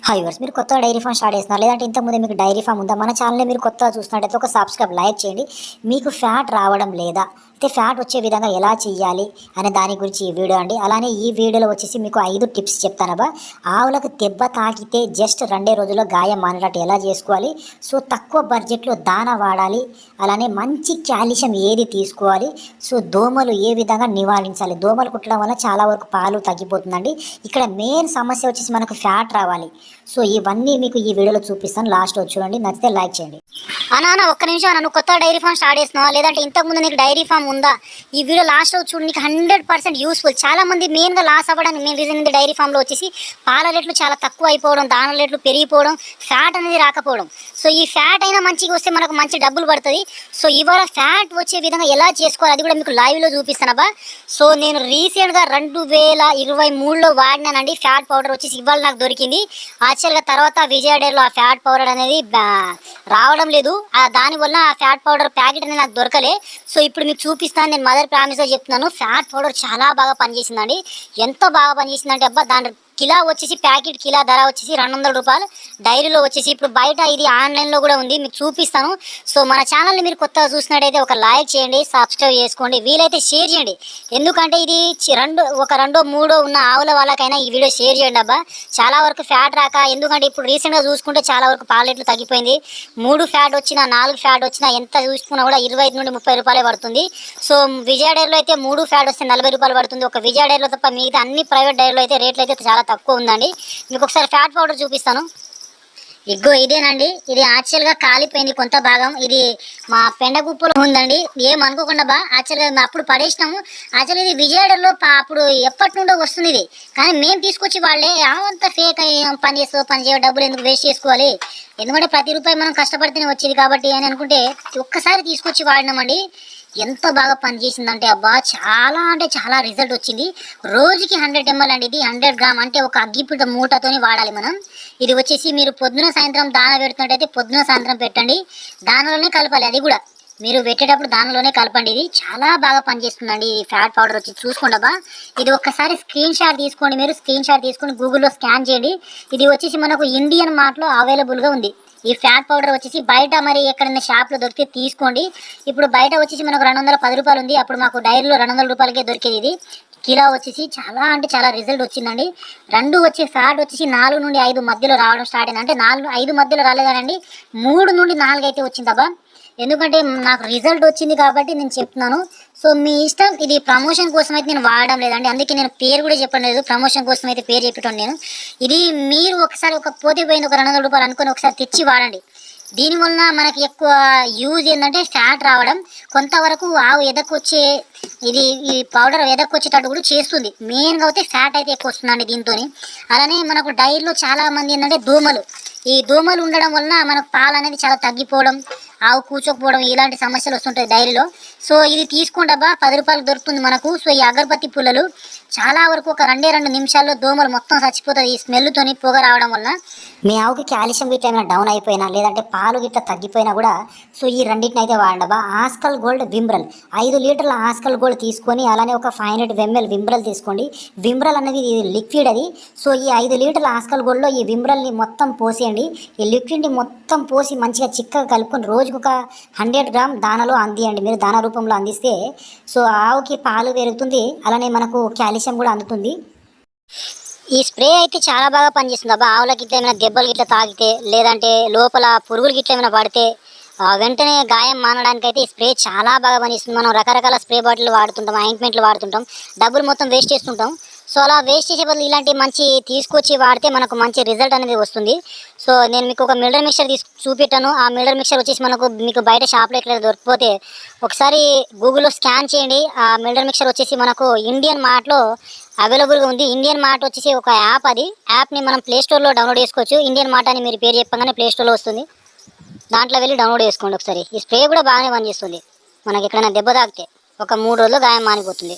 Hi verse మీరు కొత్తగా dairy farm start చేస్తున్నారు లేదంటే ఇంతకుముందు మీకు డైరీ ఫామ్ ఉందా మన ఛానల్ని మీరు కొత్తగా చూస్తున్నట్టయితే ఒక సబ్స్క్రైబ్ లైక్ చేయండి. మీకు ఫ్యాట్ రావడం లేదా అయితే ఫ్యాట్ వచ్చే విధంగా ఎలా చేయాలి అనే దాని గురించి ఈ వీడియో అండి. అలానే ఈ వీడియోలో వచ్చేసి మీకు 5 టిప్స్ చెప్తానబ్బా. ఆవులకు దెబ్బ తాకితే జస్ట్ 2 రోజుల్లో గాయం మానేటట్టు ఎలా చేసుకోవాలి, సో తక్కువ బడ్జెట్లో దానా వాడాలి, అలానే మంచి కాల్షియం ఏది తీసుకోవాలి, సో దోమలు ఏ విధంగా నివారించాలి. దోమలు కుట్టడం వల్ల చాలా వరకు పాలు తగ్గిపోతుందండి. ఇక్కడ మెయిన్ సమస్య వచ్చేసి మనకు ఫ్యాట్ రావాలి. సో ఇవన్నీ మీకు ఈ వీడియోలో చూపిస్తాను, లాస్ట్లో చూడండి, నచ్చితే లైక్ చేయండి. అన్న ఒక్క నిమిషం అన్న, నువ్వు కొత్త డైరీ ఫామ్ స్టార్ట్ చేస్తున్నావా లేదంటే ఇంతకుముందు నీకు డైరీ ఫామ్ ఉందా? ఈ వీడియో లాస్ట్లో చూడు, నీకు 100% యూస్ఫుల్. చాలా మంది మెయిన్గా లాస్ అవ్వడానికి మెయిన్ రీజన్ ఉంది డైరీ ఫామ్లో వచ్చేసి పాల రేట్లు చాలా తక్కువ అయిపోవడం, దాన రేట్లు పెరిగిపోవడం, ఫ్యాట్ అనేది రాకపోవడం. సో ఈ ఫ్యాట్ అయినా మంచిగా వస్తే మనకు మంచి డబ్బులు పడుతుంది. సో ఇవాళ ఫ్యాట్ వచ్చే విధంగా ఎలా చేసుకోవాలి అది కూడా మీకు లైవ్లో చూపిస్తానబ్బా. సో నేను రీసెంట్గా 2023లో వాడినానండి ఫ్యాట్ పౌడర్ వచ్చేసి, ఇవాళ నాకు దొరికింది. యాక్చువల్గా తర్వాత విజయ డైరీలో ఆ ఫ్యాట్ పౌడర్ అనేది రావడం లేదు, దానివల్ల ఆ ఫ్యాట్ పౌడర్ ప్యాకెట్ అనేది నాకు దొరకలే. సో ఇప్పుడు మీకు చూపిస్తాను, నేను మదర్ ప్రామిస్గా చెప్తున్నాను. ఫ్యాట్ పౌడర్ చాలా బాగా పనిచేసిందండి. ఎంత బాగా పనిచేసిందంటే అబ్బా, దాని కిలో వచ్చేసి ప్యాకెట్ కిలో ధర వచ్చేసి 200 రూపాయలు. డైరీలో వచ్చేసి ఇప్పుడు బయట ఇది ఆన్లైన్లో కూడా ఉంది, మీకు చూపిస్తాను. సో మన ఛానల్ని మీరు కొత్తగా చూసినట్టయితే ఒక లైక్ చేయండి, సబ్స్క్రైబ్ చేసుకోండి, వీలైతే షేర్ చేయండి. ఎందుకంటే ఇది రెండో మూడో ఉన్న ఆవుల వాళ్ళకైనా ఈ వీడియో షేర్ చేయండి అబ్బా. చాలా వరకు ఫ్యాట్ రాక, ఎందుకంటే ఇప్పుడు రీసెంట్గా చూసుకుంటే చాలా వరకు పాల రేట్లు తగ్గిపోయింది. 3 ఫ్యాట్ వచ్చినా 4 ఫ్యాట్ వచ్చినా ఎంత చూసుకున్నా కూడా 25 నుండి 30 రూపాయలే పడుతుంది. సో విజయ డైరీలో అయితే 3 ఫ్యాట్ వస్తే 40 రూపాయలు పడుతుంది. ఒక విజయ డైరీలో తప్ప మిగతా అన్ని ప్రైవేట్ డైరీలో అయితే రేట్లు అయితే చాలా తక్కువ ఉందండి. మీకు ఒకసారి ఫ్యాట్ పౌడర్ చూపిస్తాను. ఇగ్గో ఇదేనండి, ఇది యాక్చువల్గా కాలిపోయింది కొంత భాగం. ఇది మా పెండ కుప్పలో ఉందండి, ఏమనుకోకుండా బా. యాక్చువల్గా అప్పుడు పడేసినాము. యాక్చువల్గా ఇది విజయవాడలో అప్పుడు ఎప్పటి నుండో వస్తుంది ఇది, కానీ మేము తీసుకొచ్చి వాళ్ళే అంత ఫేక్ పని చేస్తావు, పని చేయవు, డబ్బులు ఎందుకు వేస్ట్ చేసుకోవాలి, ఎందుకంటే ప్రతి రూపాయి మనం కష్టపడితేనే వచ్చేది కాబట్టి అని అనుకుంటే ఒక్కసారి తీసుకొచ్చి వాడినామండి. ఎంత బాగా పనిచేసిందంటే అబ్బా, చాలా అంటే చాలా రిజల్ట్ వచ్చింది. రోజుకి 100 ml అండి, ఇది 100 గ్రామ్ అంటే ఒక అగ్గిపుట్ట మూటతోని వాడాలి మనం. ఇది వచ్చేసి మీరు పొద్దున సాయంత్రం దాన పెడుతున్నట్టయితే పొద్దున సాయంత్రం పెట్టండి, దానలోనే కలపాలి. అది కూడా మీరు పెట్టేటప్పుడు దానిలోనే కలపండి. ఇది చాలా బాగా పనిచేస్తుందండి ఈ ఫ్యాట్ పౌడర్ వచ్చి, చూసుకోండి అబ్బా. ఇది ఒక్కసారి స్క్రీన్ షాట్ తీసుకోండి, మీరు స్క్రీన్ షాట్ తీసుకొని గూగుల్లో స్కాన్ చేయండి. ఇది వచ్చేసి మనకు ఇండియన్ మార్ట్లో అవైలబుల్గా ఉంది. ఈ ఫ్యాట్ పౌడర్ వచ్చేసి బయట మరి ఎక్కడైనా షాప్లో దొరికితే తీసుకోండి. ఇప్పుడు బయట వచ్చేసి మనకు 210 రూపాయలు ఉంది, అప్పుడు మాకు డైరీలో 200 రూపాయలకే దొరికేది. ఇది కిలో వచ్చేసి చాలా అంటే చాలా రిజల్ట్ వచ్చిందండి. వచ్చే ఫ్యాట్ వచ్చేసి 4 నుండి 5 మధ్యలో రావడం స్టార్ట్ అయింది. అంటే 5 మధ్యలో రాలేదండి, 3 నుండి 4 అయితే వచ్చిందబ్బా. ఎందుకంటే నాకు రిజల్ట్ వచ్చింది కాబట్టి నేను చెప్తున్నాను. సో మీ ఇష్టం, ఇది ప్రమోషన్ కోసం అయితే నేను వాడడం లేదండి, అందుకే నేను పేరు కూడా చెప్పడం లేదు. ప్రమోషన్ కోసం అయితే పేరు చెప్పటం నేను. ఇది మీరు ఒకసారి పోతే పోయింది ఒక 200 రూపాయలు అనుకుని ఒకసారి తెచ్చి వాడండి. దీనివల్ల మనకి ఎక్కువ యూజ్ ఏంటంటే ఫ్యాట్ రావడం, కొంతవరకు ఆవు ఎదకొచ్చే ఈ పౌడర్ ఎదకొచ్చేటట్టు కూడా చేస్తుంది. మెయిన్గా అయితే ఫ్యాట్ అయితే ఎక్కువ వస్తుందండి దీంతో. అలానే మనకు డైరీలో చాలామంది ఏంటంటే ఈ దోమలు ఉండడం వలన మనకు పాలు అనేది చాలా తగ్గిపోవడం, ఆవు కూర్చోకపోవడం, ఇలాంటి సమస్యలు వస్తుంటాయి డైరీలో. సో ఇది తీసుకోండి అబ్బా, 10 రూపాయలకు దొరుకుతుంది మనకు. సో ఈ అగరబత్తి పుల్లలు చాలా వరకు ఒక 2 నిమిషాల్లో దోమలు మొత్తం చచ్చిపోతుంది ఈ స్మెల్తోని, పొగ రావడం వల్ల. మీ ఆవుకి కాల్షియం గిట్ట ఏమైనా డౌన్ అయిపోయినా లేదంటే పాలు గిట్ట తగ్గిపోయినా కూడా సో ఈ రెండింటిని అయితే వాడండి. ఆస్కల్ గోల్డ్ విమ్రల్ 5 లీటర్ల ఆస్కల్ గోల్డ్ తీసుకొని, అలానే ఒక 500 ml విమ్రల్ తీసుకోండి. విమ్రల్ అనేది లిక్విడ్ అది. సో ఈ 5 లీటర్ల ఆస్కల్ గోల్డ్లో ఈ విమ్రల్ని మొత్తం పోసేయండి. ఈ లిక్విడ్ని మొత్తం పోసి మంచిగా చిక్కగా కలుపుకొని రోజుకు ఒక 100 గ్రామ్ దానాలో అందియండి. మీరు దానా రూపంలో అందిస్తే సో ఆవుకి పాలు పెరుగుతుంది, అలానే మనకు కాల్షియం కూడా అందుతుంది. ఈ స్ప్రే అయితే చాలా బాగా పనిచేస్తుంది అబ్బా. ఆవులకి ఇట్లా ఏమైనా దెబ్బలు గిట్లా తాగితే, లేదంటే లోపల పురుగులు గిట్లా ఏమైనా పడితే వెంటనే గాయం మానడానికి అయితే ఈ స్ప్రే చాలా బాగా పనిచేస్తుంది. మనం రకరకాల స్ప్రే బాటిల్ వాడుతుంటాం, ఆయింట్మెంట్లు వాడుతుంటాం, డబ్బులు మొత్తం వేస్ట్ చేస్తుంటాం. సో అలా వేస్ట్ చేసే బదులు ఇలాంటి మంచి తీసుకొచ్చి వాడితే మనకు మంచి రిజల్ట్ అనేది వస్తుంది. సో నేను మీకు ఒక మిల్లర్ మిక్చర్ చూపెట్టాను. ఆ మిల్లర్ మిక్చర్ వచ్చేసి మీకు బయట షాప్లో ఎక్కడ దొరికిపోతే ఒకసారి గూగుల్లో స్కాన్ చేయండి. ఆ మిల్లర్ మిక్చర్ వచ్చేసి మనకు ఇండియన్ మార్ట్లో అవైలబుల్గా ఉంది. ఇండియన్ మార్ట్ వచ్చేసి ఒక యాప్, అది యాప్ని మనం ప్లేస్టోర్లో డౌన్లోడ్ చేసుకోవచ్చు. ఇండియన్ మార్ట్ అని మీరు పేరు చెప్పగానే ప్లేస్టోర్లో వస్తుంది, దాంట్లో వెళ్ళి డౌన్లోడ్ చేసుకోండి ఒకసారి. ఈ స్ప్రే కూడా బాగానే పనిచేస్తుంది. మనకి ఎక్కడైనా దెబ్బ తాకితే ఒక 3 రోజుల్లో గాయం మానిపోతుంది.